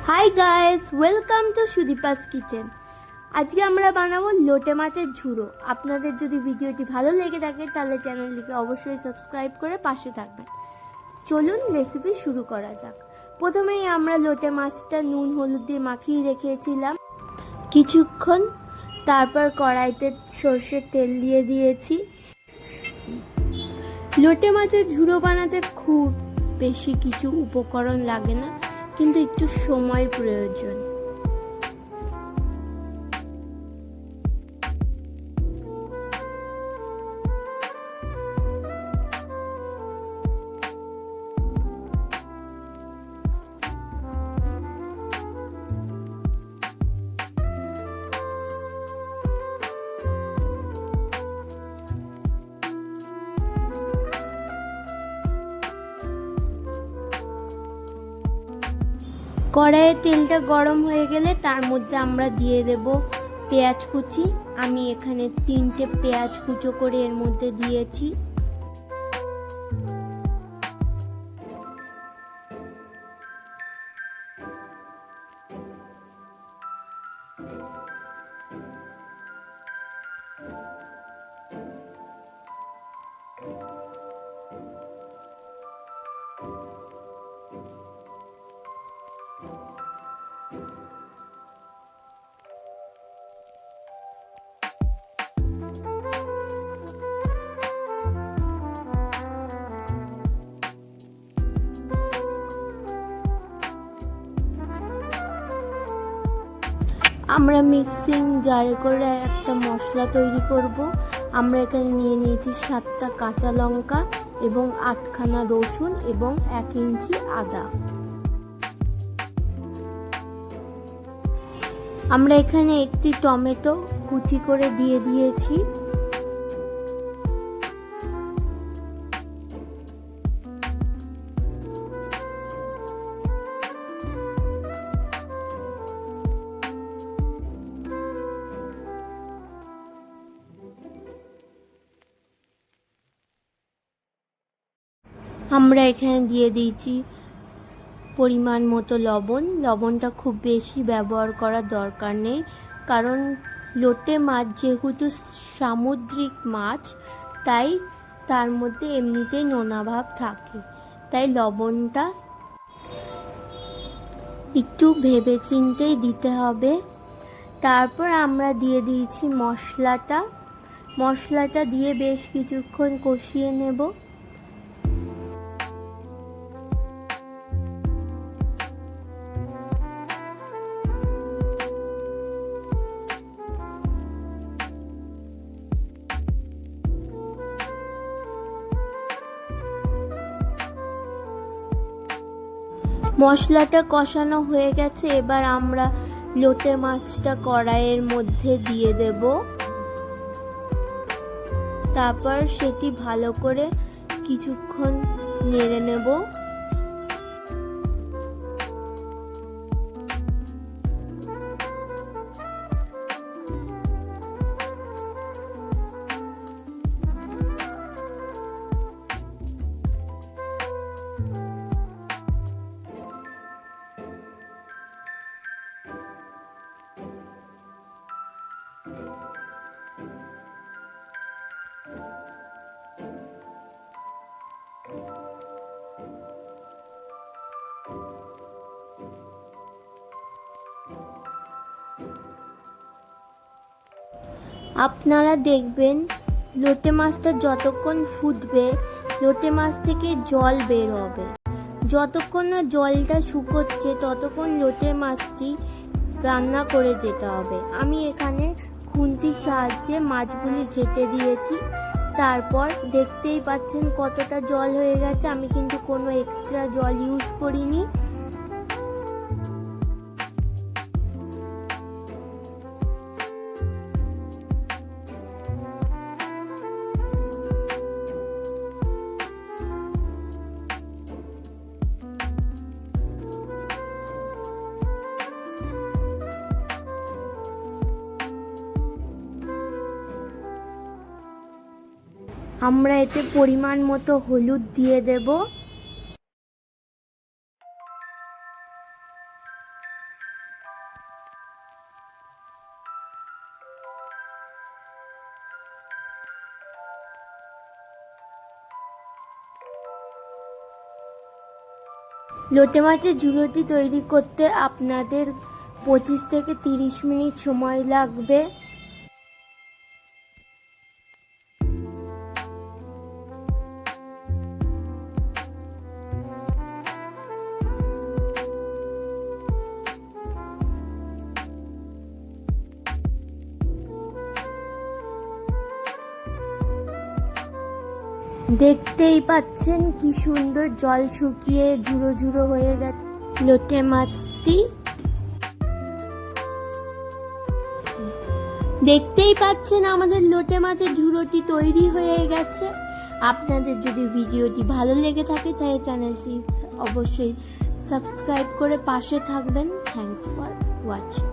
Hi guys, welcome to Sudipa's kitchen. আজকে আমরা বানাবো লোটে মাছের ঝুড়ো। আপনাদের যদি ভিডিওটি ভালো লেগে থাকে তাহলে চ্যানেলটিকে অবশ্যই সাবস্ক্রাইব করে পাশে থাকবেন। চলুন রেসিপি শুরু করা যাক। প্রথমেই আমরা লোটে মাছটা নুন হলুদ দিয়ে মাখিয়ে রেখেছিলাম কিছুক্ষণ। তারপর কড়াইতে সর্ষের তেল দিয়ে দিয়েছি। লোটে মাছের ঝুড়ো বানাতে খুব বেশি কিছু উপকরণ লাগে না, কিন্তু একটু সময় প্রয়োজন। কড়াইয়ে তেলটা গরম হয়ে গেলে তার মধ্যে আমরা দিয়ে দেব পেঁয়াজ কুচি। আমি এখানে 3টে পেঁয়াজ কুচো করে এর মধ্যে দিয়েছি। আমরা মিক্সিং জারে করে একটা মশলা তৈরি করব। আমরা এখানে নিয়ে নিয়েছি 7টা কাঁচা লঙ্কা এবং 8খানা রসুন এবং 1 ইঞ্চি আদা। আমরা এখানে একটি টমেটো কুচি করে দিয়ে দিয়েছি। আমরা এখানে দিয়ে দিয়েছি পরিমাণ মতো লবণ। লবণটা খুব বেশি ব্যবহার করার দরকার নেই, কারণ লোটে মাছ যেহেতু সামুদ্রিক মাছ, তাই তার মধ্যে এমনিতেই নোনা ভাব থাকে, তাই লবণটা একটু ভেবেচিন্তেই দিতে হবে। তারপর আমরা দিয়ে দিয়েছি মশলাটা দিয়ে বেশ কিছুক্ষণ কষিয়ে নেব। মশলাটা কষানো হয়ে গেছে, এবার আমরা লোটে মাছটা কড়াইয়ের মধ্যে দিয়ে দেব। তারপর সেটি ভালো করে কিছুক্ষণ নেড়ে নেব। আপনারা দেখবেন লোটে মাছটা যতক্ষণ ফুটবে লোটে মাছ থেকে জল বের হবে। যতক্ষণ না জলটা শুকোচ্ছে ততক্ষণ লোটে মাছটি রান্না করে যেতে হবে। আমি এখানে খুন্তির সাহায্যে মাছগুলি ঘেঁটে দিয়েছি। তারপর দেখতেই পাচ্ছেন কতটা জল হয়ে গেছে। আমি কিন্তু কোনো এক্সট্রা জল ইউজ করিনি। আমরা এতে পরিমাণ মতো হলুদ দিয়ে দেব। লোটে মাছের ঝুড়োটি তৈরি করতে আপনাদের 25 থেকে 30 মিনিট সময় লাগবে। দেখতেই পাচ্ছেন কি সুন্দর জল শুকিয়ে ঝুড়ো ঝুড়ো হয়ে গেছে লোটে মাছটি। দেখতেই পাচ্ছেন আমাদের লোটে মাছের ঝুড়োটি তৈরি হয়ে গেছে। আপনাদের যদি ভিডিওটি ভালো লেগে থাকে তাহলে চ্যানেলটি অবশ্যই সাবস্ক্রাইব করে পাশে থাকবেন। Thanks for watching.